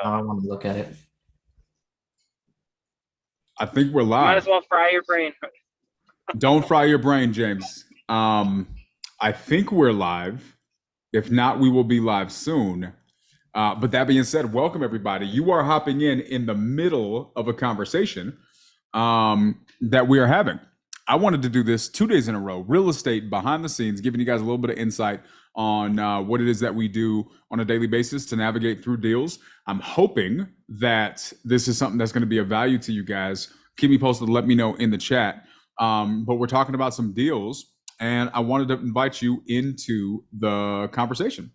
Now I want to look at it. I think we're Might as live. well fry your brain. Don't fry your brain, James. I think we're live. If not, we will be live soon. But that being said, welcome everybody. You are hopping in the middle of a conversation that we are having. I wanted to do this 2 days in a row, real estate behind the scenes, giving you guys a little bit of insight on what it is that we do on a daily basis to navigate through deals. I'm hoping that this is something that's going to be of value to you guys. Keep me posted, let me know in the chat. But we're talking about some deals, and I wanted to invite you into the conversation.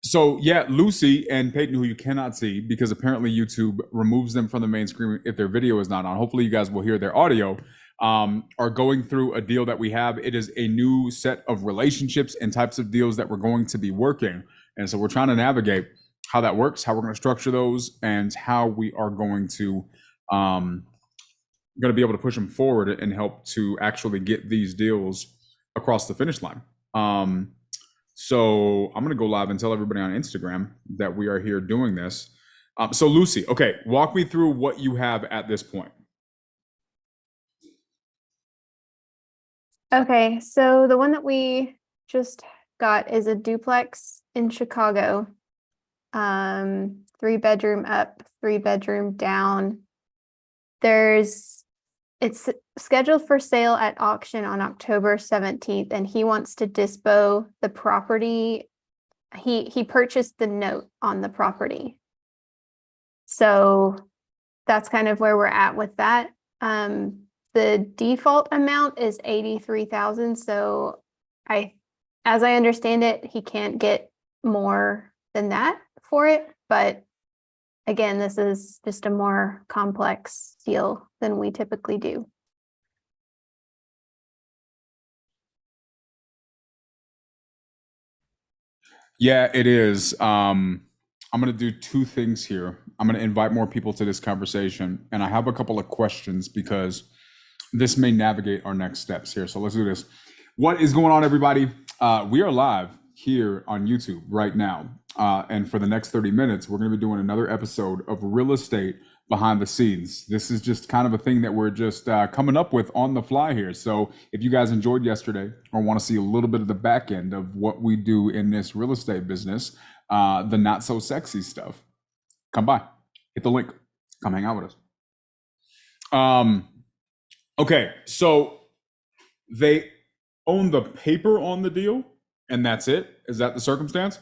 So yeah, Lucy and Peyton, who you cannot see because apparently YouTube removes them from the main screen if their video is not on. Hopefully you guys will hear their audio. Are going through a deal that we have. It is a new set of relationships and types of deals that we're going to be working. And so we're trying to navigate how that works, how we're going to structure those, and how we are going to be able to push them forward and help to actually get these deals across the finish line. So I'm going to go live and tell everybody on Instagram that we are here doing this. So Lucy, okay, walk me through what you have at this point. Okay, so the one that we just got is a duplex in Chicago. 3-bedroom up, 3-bedroom down. It's scheduled for sale at auction on October 17th, and he wants to dispo the property. He purchased the note on the property. So that's kind of where we're at with that. The default amount is $83,000. So as I understand it, he can't get more than that for it. But again, this is just a more complex deal than we typically do. Yeah, it is. I'm going to do two things here. I'm going to invite more people to this conversation, and I have a couple of questions because this may navigate our next steps here. So let's do this. What is going on, everybody? We are live here on YouTube right now. And for the next 30 minutes, we're going to be doing another episode of Real Estate Behind the Scenes. This is just kind of a thing that we're just coming up with on the fly here. So if you guys enjoyed yesterday or want to see a little bit of the back end of what we do in this real estate business, the not so sexy stuff, come by, hit the link, come hang out with us. Okay, so they own the paper on the deal and that's it? Is that the circumstance?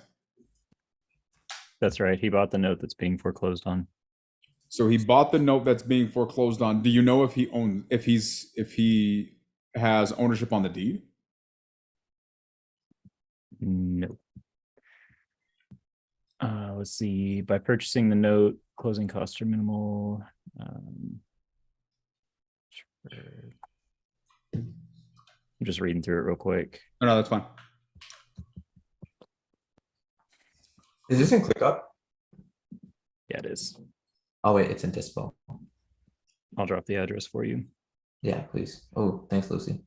That's right. He bought the note that's being foreclosed on. So he bought the note that's being foreclosed on. Do you know if he has ownership on the deed? No. Let's see. By purchasing the note, closing costs are minimal. I'm just reading through it real quick. No, that's fine. Is this in ClickUp? Yeah, it is. Oh wait, it's in Dispo. I'll drop the address for you. Yeah, please. Oh, thanks, Lucy.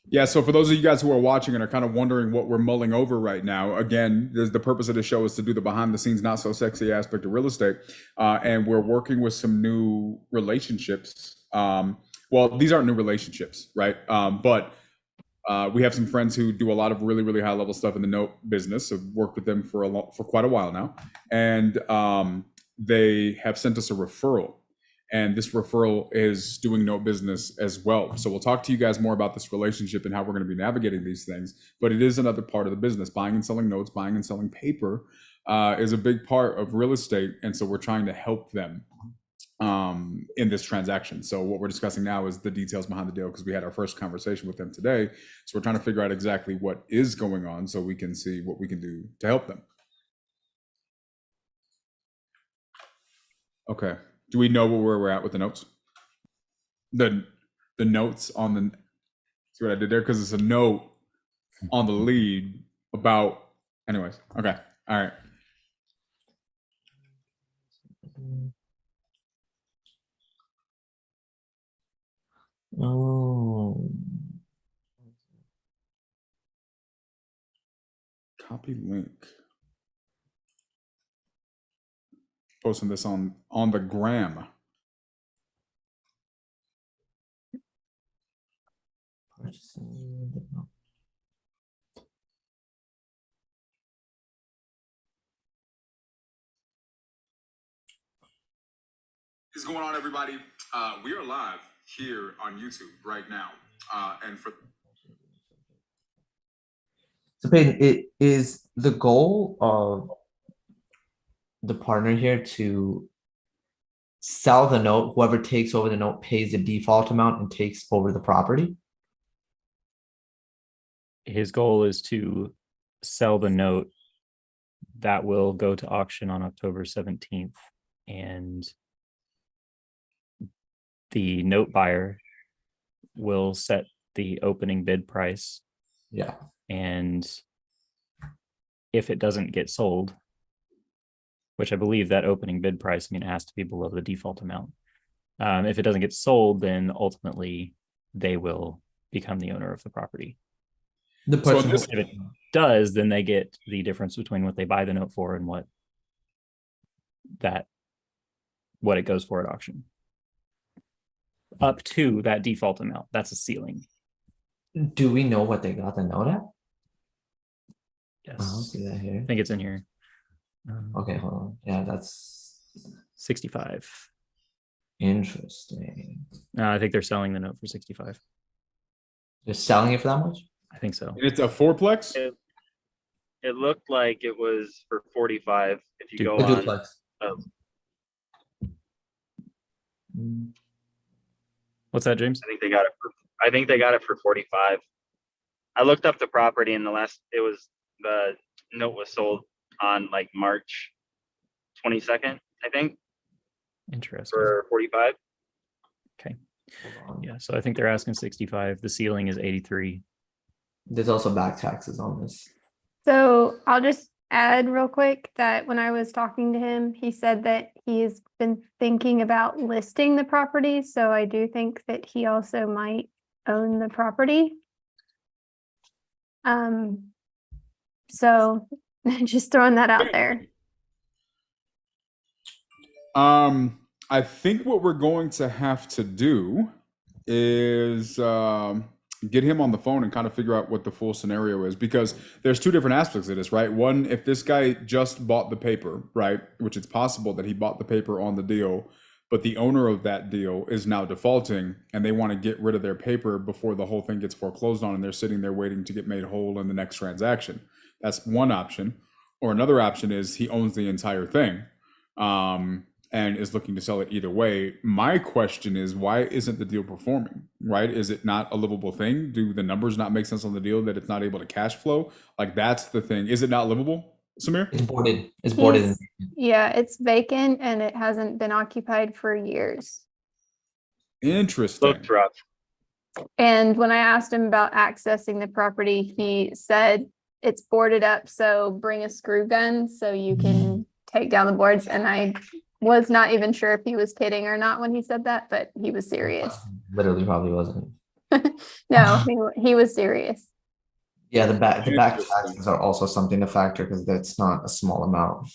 Yeah, so for those of you guys who are watching and are kind of wondering what we're mulling over right now, again, the purpose of the show is to do the behind the scenes, not so sexy aspect of real estate. And we're working with some new relationships. Well, these aren't new relationships, right? But we have some friends who do a lot of really, really high level stuff in the note business. I've worked with them for quite a while now. And they have sent us a referral. And this referral is doing note business as well. So we'll talk to you guys more about this relationship and how we're going to be navigating these things. But it is another part of the business. Buying and selling notes, buying and selling paper is a big part of real estate. And so we're trying to help them in this transaction. So what we're discussing now is the details behind the deal because we had our first conversation with them today. So we're trying to figure out exactly what is going on so we can see what we can do to help them. Okay. Do we know where we're at with the notes? The notes on the, see what I did there? Because it's a note on the lead about, anyways. Okay. All right. Oh. Copy link. posting this on the gram. Purchasing the note. What's going on, everybody? We are live here on YouTube right now, and for So Peyton, it is the goal of the partner here to sell the note. Whoever takes over the note pays the default amount and takes over the property. His goal is to sell the note that will go to auction on October 17th. And the note buyer will set the opening bid price. Yeah. And if it doesn't get sold, which I believe that opening bid price, I mean, it has to be below the default amount. If it doesn't get sold, then ultimately they will become the owner of the property. The So person this- If it does, then they get the difference between what they buy the note for and what it goes for at auction. Up to that default amount. That's a ceiling. do we know what they got the note at? Yes. I don't see that here. I think it's in here. Okay, hold on. Yeah, that's 65. interesting. I think they're selling the note for 65. They're selling it for that much? I think so. and it's a fourplex. It looked like it was for 45 if you Dude, go The on. duplex. Mm, What's that, James? I think they got it for 45. I looked up the property and the note was sold on like March 22nd, I think, Interesting. for 45. hold on. Yeah, so I think they're asking 65. The ceiling is 83. There's also back taxes on this. So I'll just add real quick that when I was talking to him, he said that he's been thinking about listing the property. So I do think that he also might own the property. So just throwing that out there. I think what we're going to have to do is get him on the phone and kind of figure out what the full scenario is, because there's two different aspects of this, right? One, if this guy just bought the paper, right, which it's possible that he bought the paper on the deal, but the owner of that deal is now defaulting and they want to get rid of their paper before the whole thing gets foreclosed on, and they're sitting there waiting to get made whole in the next transaction. That's one option. Or another option is he owns the entire thing. And is looking to sell it either way. My question is, why isn't the deal performing, right? Is it not a livable thing? Do the numbers not make sense on the deal that it's not able to cash flow? Like, that's the thing. Is it not livable, Samir? It's boarded. It's boarded. He's- Yeah, it's vacant and it hasn't been occupied for years. Interesting. Looked rough. And when I asked him about accessing the property, he said it's boarded up, so bring a screw gun so you can take down the boards. And I was not even sure if he was kidding or not when he said that, but he was serious. Literally probably wasn't. No, he was serious. Yeah, the back Interesting. taxes are also something to factor because that's not a small amount.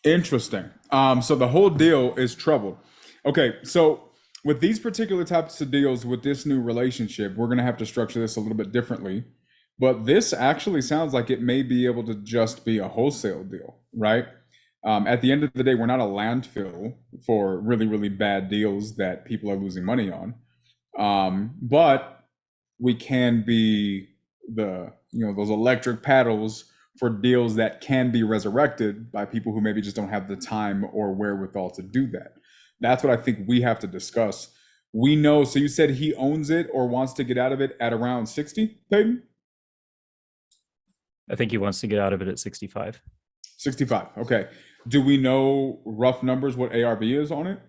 Interesting. So the whole deal is trouble. Okay, so with these particular types of deals with this new relationship, we're going to have to structure this a little bit differently. But this actually sounds like it may be able to just be a wholesale deal, right? At the end of the day, we're not a landfill for really, really bad deals that people are losing money on. But we can be those electric paddles for deals that can be resurrected by people who maybe just don't have the time or wherewithal to do that. That's what I think we have to discuss. We know, so you said he owns it or wants to get out of it at around 60, Peyton? I think he wants to get out of it at 65. 65, okay. Do we know rough numbers what ARV is on it?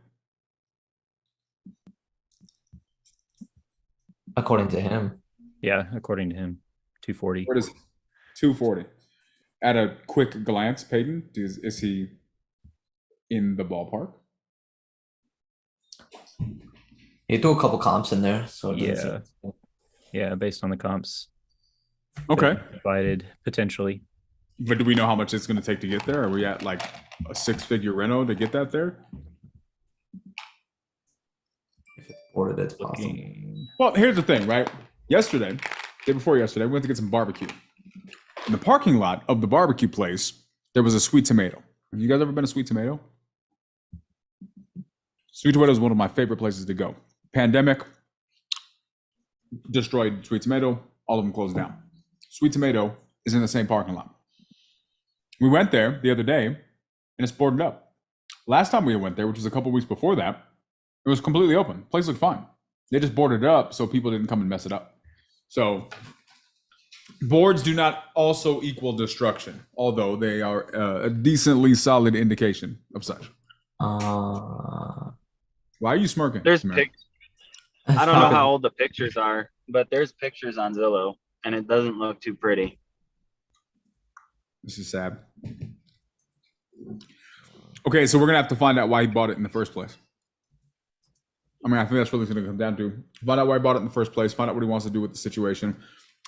According to him. Yeah, according to him, 240. What is 240? At a quick glance, Peyton, is he in the ballpark? He threw a couple comps in there, so it doesn't Yeah, based on the comps. Okay. Divided potentially. But do we know how much it's going to take to get there? Are we at like a 6-figure reno to get that there? If it's boarded, it's possible. Looking. Well, here's the thing, right? Yesterday, day before yesterday, we went to get some barbecue. In the parking lot of the barbecue place, there was a Sweet Tomato. Have you guys ever been to Sweet Tomato? Sweet Tomato is one of my favorite places to go. Pandemic destroyed Sweet Tomato. All of them closed down. Sweet Tomato is in the same parking lot. We went there the other day, and it's boarded up. Last time we went there, which was a couple weeks before that, it was completely open. Place looked fine. They just boarded it up so people didn't come and mess it up. So boards do not also equal destruction, although they are a decently solid indication of such. Why are you smirking? There's Samara? I don't know how old the pictures are, but there's pictures on Zillow, and it doesn't look too pretty. This is sad. Okay, so we're gonna have to find out why he bought it in the first place. I mean, I think that's what it's gonna come down to. Find out why he bought it in the first place, find out what he wants to do with the situation.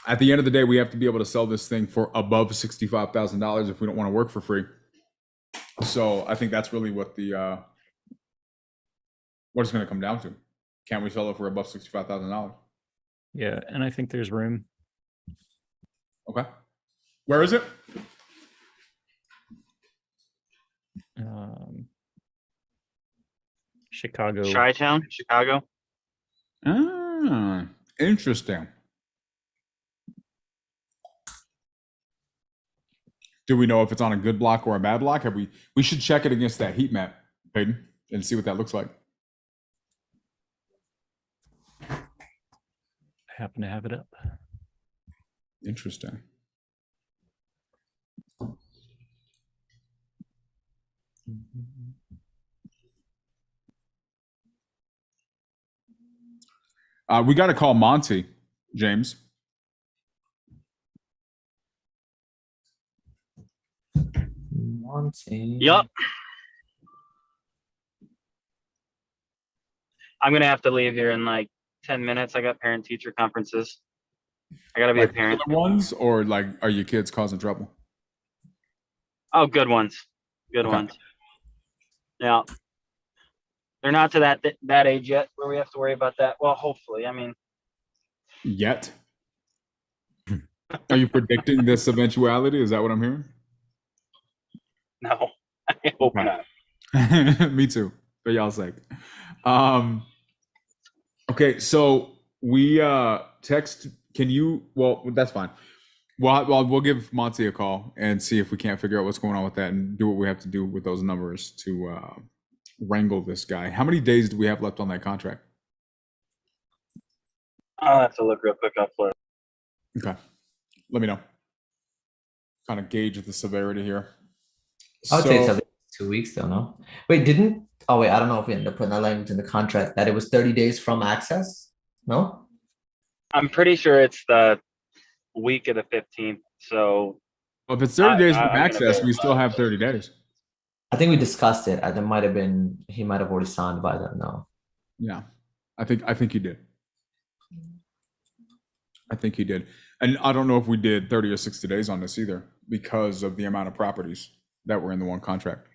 At the end of the day, we have to be able to sell this thing for above $65,000 if we don't want to work for free. So I think that's really what the what it's gonna come down to. Can we sell it for above $65,000? Yeah, and I think there's room. Okay. Where is it? Chicago. Chi-Town, Chicago. Ah, interesting. Do we know if it's on a good block or a bad block? We should check it against that heat map, Peyton, and see what that looks like. I happen to have it up. Interesting. We got to call Monty, James. Monty. Yup. I'm gonna have to leave here in like 10 minutes. I got parent-teacher conferences. I gotta be a parent. Good ones, or like, are your kids causing trouble? Oh, good ones. Good Okay. ones. Yeah. They're not to that age yet where we have to worry about that. Well, hopefully. I mean, Yet? Are you predicting this eventuality? Is that what I'm hearing? no. I hope Okay. not. Me too, for y'all's sake. Okay, so we text. Can you? Well, that's fine. We'll give Monty a call and see if we can't figure out what's going on with that and do what we have to do with those numbers to wrangle this guy. How many days do we have left on that contract? I'll have to look real quick up for it. Okay, let me know. Kind of gauge the severity here. I would say it's So- at least 2 weeks though, no? Wait, oh wait, I don't know if we ended up putting that language in the contract that it was 30 days from access? No? I'm pretty sure it's the week of the 15th. So Well, if it's 30 days from I'm gonna access, we verify. still have 30 days. I think we discussed it. There might have been, he might have already signed by then, no. Yeah, I think you did. I think you did. And I don't know if we did 30 or 60 days on this either because of the amount of properties that were in the one contract.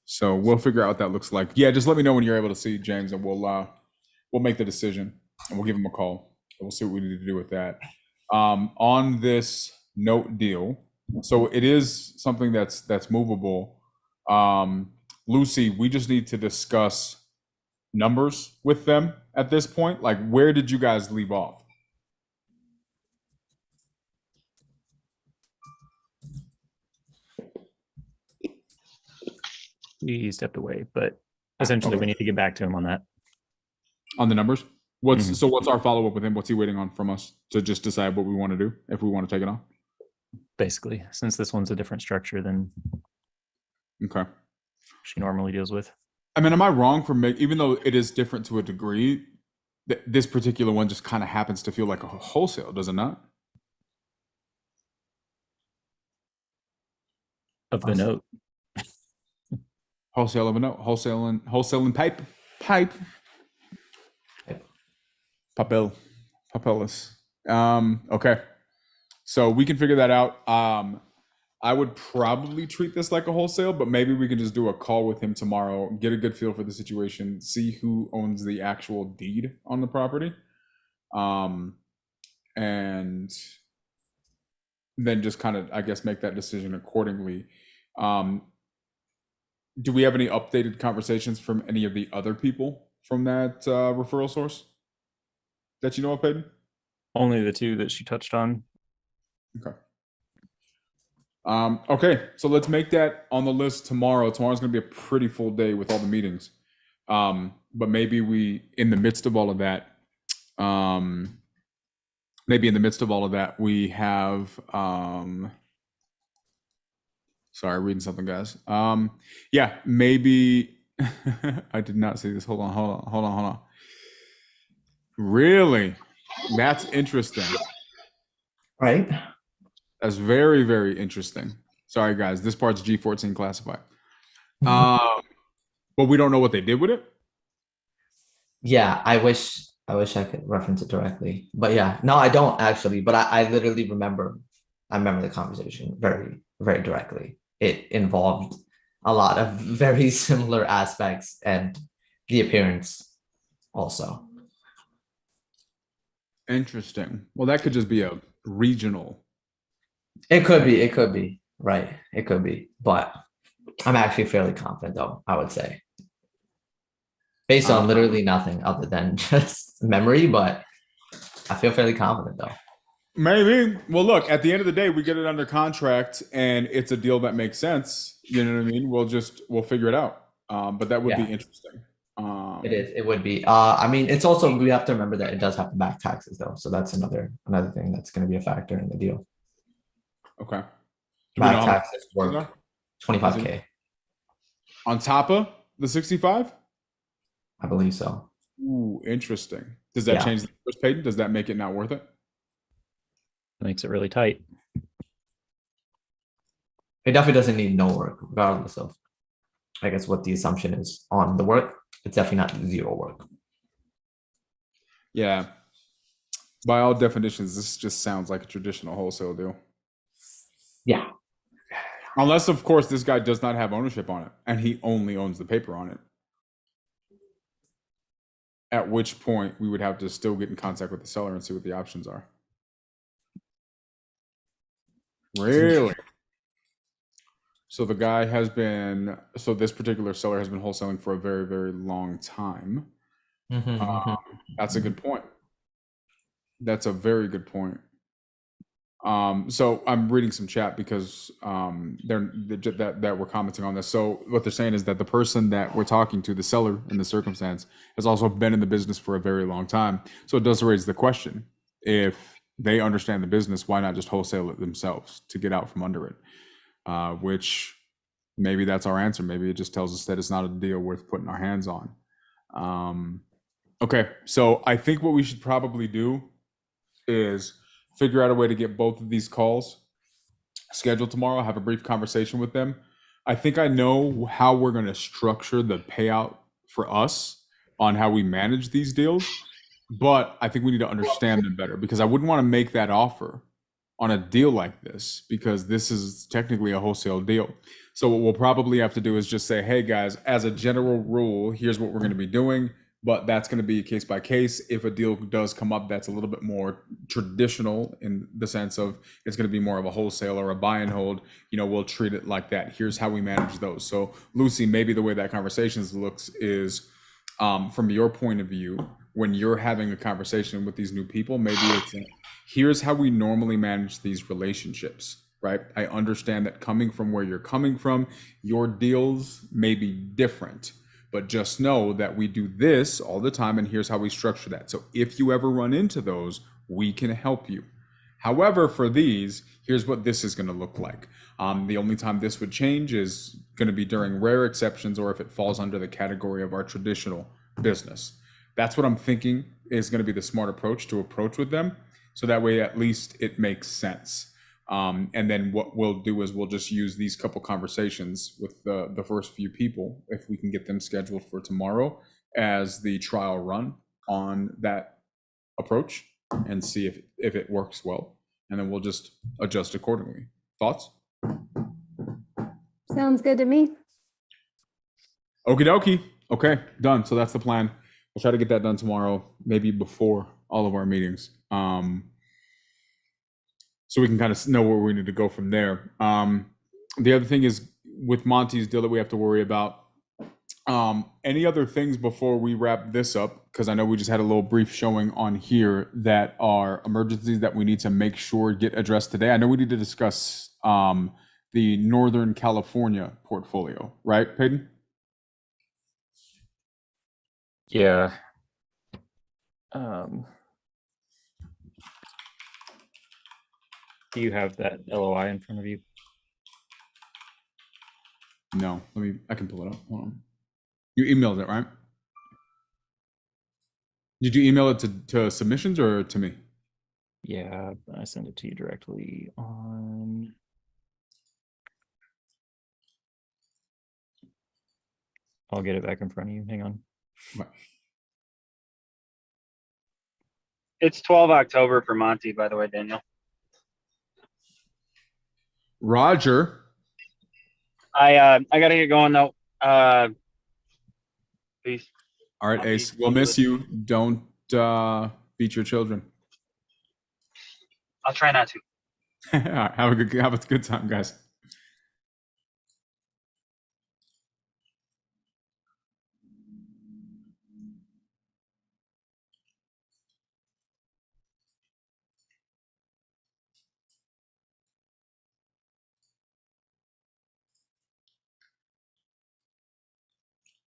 So we'll figure out what that looks like. Yeah, just let me know when you're able to see James, and we'll make the decision, and we'll give him a call. And we'll see what we need to do with that. On this note deal, so it is something that's movable. Lucy, we just need to discuss numbers with them at this point. Like, where did you guys leave off? He stepped away, but essentially we need to get back to him on that. On the numbers? What's our follow up with him? What's he waiting on from us to just decide what we want to do, if we want to take it on? Basically, since this one's a different structure than Okay. she normally deals with. I mean, am I wrong for even though it is different to a degree, this particular one just kind of happens to feel like a wholesale, does it not? Of the note. Wholesale of a note, wholesale and pipe. Papillus. Okay. So we can figure that out. I would probably treat this like a wholesale, but maybe we can just do a call with him tomorrow, get a good feel for the situation, see who owns the actual deed on the property, and then just kind of, I guess, make that decision accordingly. Do we have any updated conversations from any of the other people from that referral source that you know of, Peyton? Only the two that she touched on. Okay. Okay, so let's make that on the list tomorrow. Tomorrow's going to be a pretty full day with all the meetings. But maybe in the midst of all of that, we have, sorry, reading something, guys. Yeah, maybe, I did not see this. Hold on. Really? That's interesting. Right? That's very, very interesting. Sorry, guys. This part's G14 classified. But we don't know what they did with it. Yeah, I wish I could reference it directly. But yeah, no, I don't actually. But I literally remember the conversation very, very directly. It involved a lot of very similar aspects and the appearance also. Interesting. Well, that could just be a regional. It could be, right. It could be, but I'm actually fairly confident though, I would say. Based on literally nothing other than just memory, but I feel fairly confident though. Maybe. Well, look, at the end of the day, we get it under contract and it's a deal that makes sense. You know what I mean? We'll figure it out. But that would be interesting. It would be. I mean, it's also, we have to remember that it does have to back taxes though. So that's another thing that's going to be a factor in the deal. Okay. Back taxes work 25K. On top of the 65? I believe so. Ooh, interesting. Does that change the first Peyton? Does that make it not worth it? It makes it really tight. It definitely doesn't need no work, regardless of, I guess, what the assumption is on the work. It's definitely not zero work. Yeah. By all definitions, this just sounds like a traditional wholesale deal. Yeah. Unless, of course, this guy does not have ownership on it and he only owns the paper on it. At which point we would have to still get in contact with the seller and see what the options are. Really? So the guy this particular seller has been wholesaling for a very, very long time. That's a good point. That's a very good point. So I'm reading some chat because that we're commenting on this. So what they're saying is that the person that we're talking to, the seller in the circumstance, has also been in the business for a very long time. So it does raise the question: if they understand the business, why not just wholesale it themselves to get out from under it? Which maybe that's our answer. Maybe it just tells us that it's not a deal worth putting our hands on. Okay, so I think what we should probably do is figure out a way to get both of these calls scheduled tomorrow. Have a brief conversation with them. I think I know how we're going to structure the payout for us on how we manage these deals, but I think we need to understand them better, because I wouldn't want to make that offer on a deal like this, because this is technically a wholesale deal. So what we'll probably have to do is just say, hey guys, as a general rule, here's what we're going to be doing. But that's going to be case by case. If a deal does come up that's a little bit more traditional in the sense of it's going to be more of a wholesale or a buy and hold, we'll treat it like that. Here's how we manage those. So Lucy, maybe the way that conversation looks is, from your point of view, when you're having a conversation with these new people, maybe it's here's how we normally manage these relationships, right? I understand that coming from where you're coming from, your deals may be different. But just know that we do this all the time, and here's how we structure that. So if you ever run into those, we can help you. However, for these, here's what this is going to look like. The only time this would change is going to be during rare exceptions, or if it falls under the category of our traditional business. That's what I'm thinking is going to be the smart approach to approach with them. So that way, at least it makes sense. And then what we'll do is we'll just use these couple conversations with the first few people, if we can get them scheduled for tomorrow, as the trial run on that approach, and see if it works well. And then we'll just adjust accordingly. Thoughts? Sounds good to me. Okie dokie. Okay, done. So that's the plan. We'll try to get that done tomorrow, maybe before all of our meetings. So we can kind of know where we need to go from there. The other thing is with Monty's deal that we have to worry about. Any other things before we wrap this up? Because I know we just had a little brief showing on here that are emergencies that we need to make sure get addressed today. I know we need to discuss the Northern California portfolio, right, Peyton? Yeah. Do you have that LOI in front of you? No, I can pull it up. Hold on. You emailed it, right? Did you email it to submissions or to me? Yeah, I sent it to you directly on. I'll get it back in front of you. Hang on. Right. It's 12 October for Monty, by the way, Daniel. Roger. I gotta get going though. Peace. All right, I'll Ace. be- We'll miss you. Don't beat your children. I'll try not to. All right, have a good time, guys.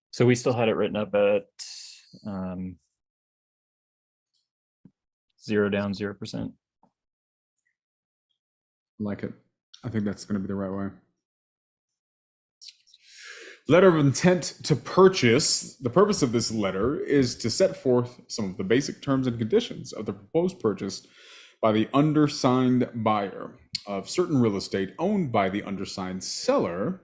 So we still had it written up at 0 down 0%. Like it. I think that's going to be the right way. Letter of intent to purchase. The purpose of this letter is to set forth some of the basic terms and conditions of the proposed purchase by the undersigned buyer of certain real estate owned by the undersigned seller.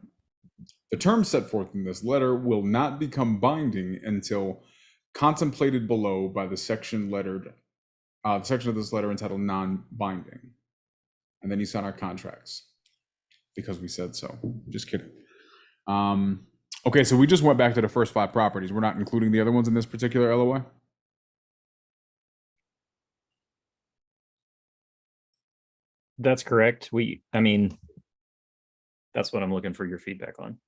The terms set forth in this letter will not become binding until contemplated below by the section the section of this letter entitled non-binding. And then you sign our contracts because we said so. Just kidding. Okay, so we just went back to the first 5 properties. We're not including the other ones in this particular LOI? That's correct. I mean, that's what I'm looking for your feedback on.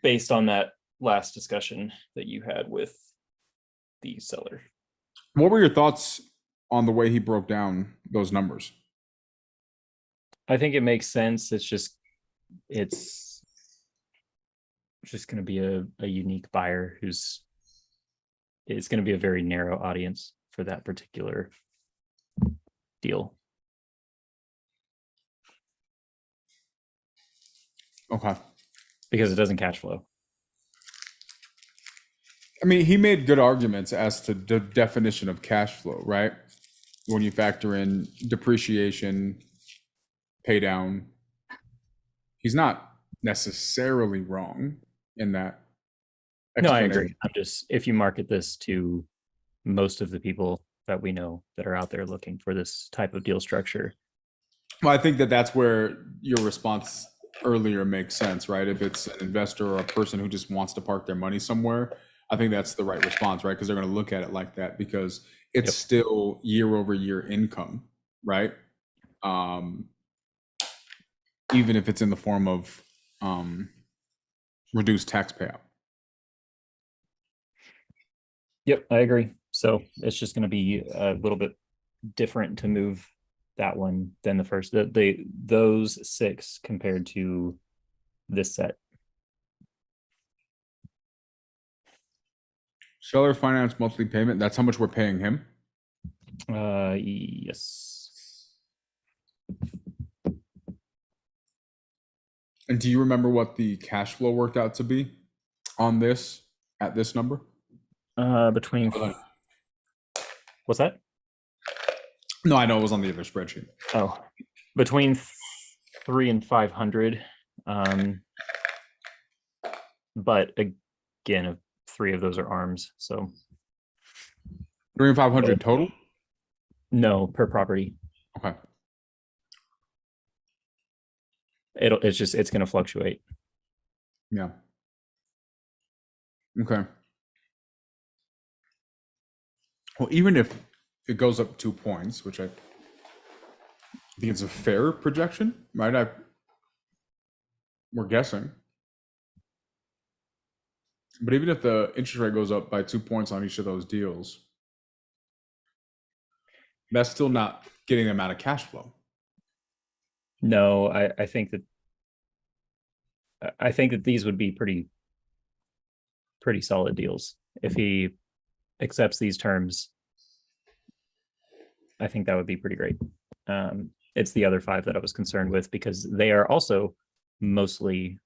Based on that last discussion that you had with the seller. What were your thoughts on the way he broke down those numbers? I think it makes sense. It's just going to be a unique buyer it's going to be a very narrow audience for that particular deal. Okay. Because it doesn't cash flow. I mean, he made good arguments as to the definition of cash flow, right? When you factor in depreciation, pay down, he's not necessarily wrong in that. No, I explanation. agree. I'm just, if you market this to most of the people that we know that are out there looking for this type of deal structure. Well, I think that's where your response earlier makes sense, right? If it's an investor or a person who just wants to park their money somewhere, I think that's the right response, right? Because they're going to look at it like that because it's still year over year income, right? Even if it's in the form of reduced tax payout. Yep, I agree. So it's just going to be a little bit different to move that one than the first. Those 6 compared to this set. Seller finance monthly payment, that's how much we're paying him? Yes. And do you remember what the cash flow worked out to be on this at this number? Between what's that? No, I know it was on the other spreadsheet. Oh, between 300 and 500. But again, 3 of those are arms. So 300 and 500 total? no, per property. Okay. It's going to fluctuate. Yeah. Okay. Well, even if it goes up 2 points, which I think it's a fair projection, right? We're guessing. But even if the interest rate goes up by 2 points on each of those deals, that's still not getting them out of cash flow. No, I think that these would be pretty solid deals if he accepts these terms. I think that would be pretty great. It's the other 5 that I was concerned with because they are also mostly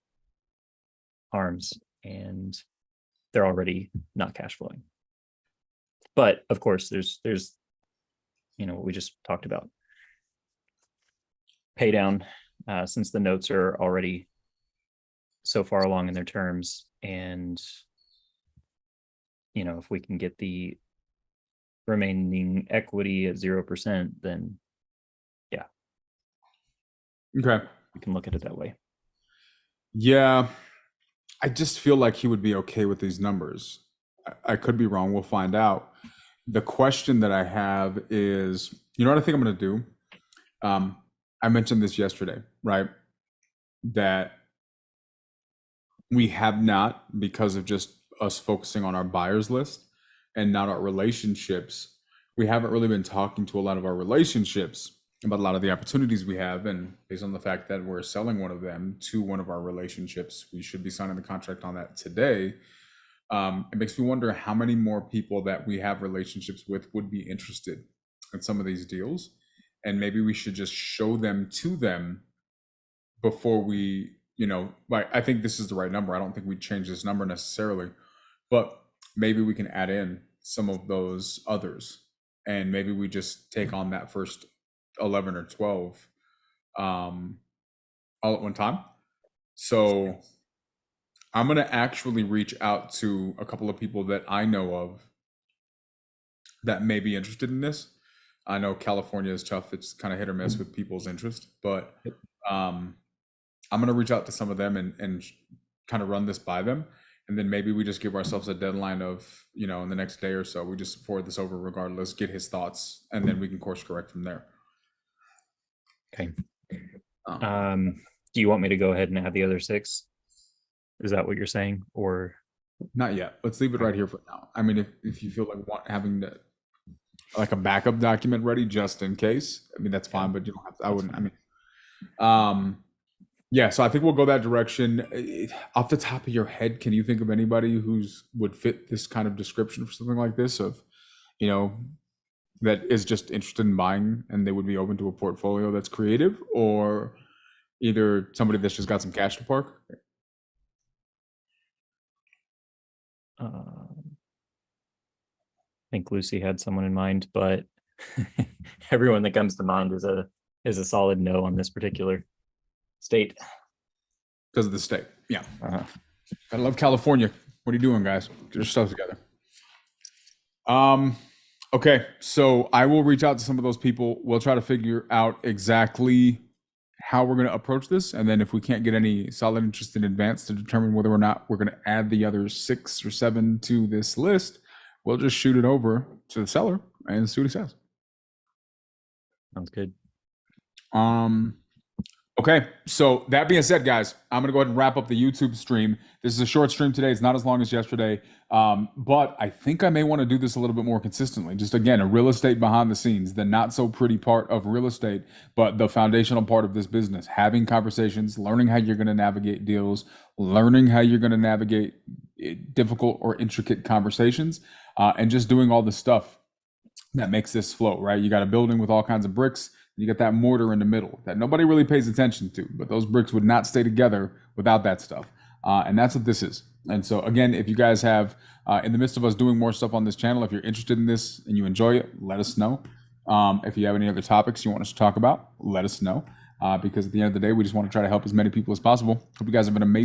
arms and they're already not cash flowing. But of course, there's what we just talked about. Pay down, since the notes are already so far along in their terms, and if we can get the remaining equity at 0%, then yeah, Okay. we can look at it that way. Yeah. I just feel like he would be okay with these numbers. I could be wrong. We'll find out. The question that I have is, you know what I think I'm going to do? I mentioned this yesterday, right? That we have not, because of just us focusing on our buyers list and not our relationships, we haven't really been talking to a lot of our relationships about a lot of the opportunities we have. And based on the fact that we're selling one of them to one of our relationships, we should be signing the contract on that today. It makes me wonder how many more people that we have relationships with would be interested in some of these deals. And maybe we should just show them to them before we, like, I think this is the right number. I don't think we'd change this number necessarily, but maybe we can add in some of those others. And maybe we just take on that first 11 or 12 all at one time. So I'm going to actually reach out to a couple of people that I know of that may be interested in this. I know California is tough. It's kind of hit or miss with people's interest, but I'm going to reach out to some of them and kind of run this by them. And then maybe we just give ourselves a deadline of, in the next day or so, we just forward this over regardless, get his thoughts, and then we can course correct from there. Okay. Do you want me to go ahead and add the other 6? Is that what you're saying, or not yet? Let's leave it right here for now. I mean, if you feel like having like a backup document ready just in case, I mean, that's fine, but you don't have to, I wouldn't, I mean, yeah, so I think we'll go that direction. Off the top of your head, can you think of anybody would fit this kind of description for something like this, of, that is just interested in buying and they would be open to a portfolio that's creative, or either somebody that's just got some cash to park? I think Lucy had someone in mind, but everyone that comes to mind is a solid no on this particular state. Because of the state. Yeah. I love California. What are you doing, guys? Get your stuff together. Okay, so I will reach out to some of those people. We'll try to figure out exactly how we're going to approach this, and then if we can't get any solid interest in advance to determine whether or not we're going to add the other 6 or 7 to this list, we'll just shoot it over to the seller and see what he says. Sounds good. Okay, so that being said, guys, I'm going to go ahead and wrap up the YouTube stream. This is a short stream today. It's not as long as yesterday, but I think I may want to do this a little bit more consistently. Just, again, a real estate behind the scenes, the not so pretty part of real estate, but the foundational part of this business, having conversations, learning how you're going to navigate deals, learning how you're going to navigate difficult or intricate conversations, and just doing all the stuff that makes this flow, right? You got a building with all kinds of bricks. You get that mortar in the middle that nobody really pays attention to, but those bricks would not stay together without that stuff. And that's what this is. And so again, if you guys have, in the midst of us doing more stuff on this channel, if you're interested in this and you enjoy it, let us know. If you have any other topics you want us to talk about, let us know. Because at the end of the day, we just want to try to help as many people as possible. Hope you guys have an amazing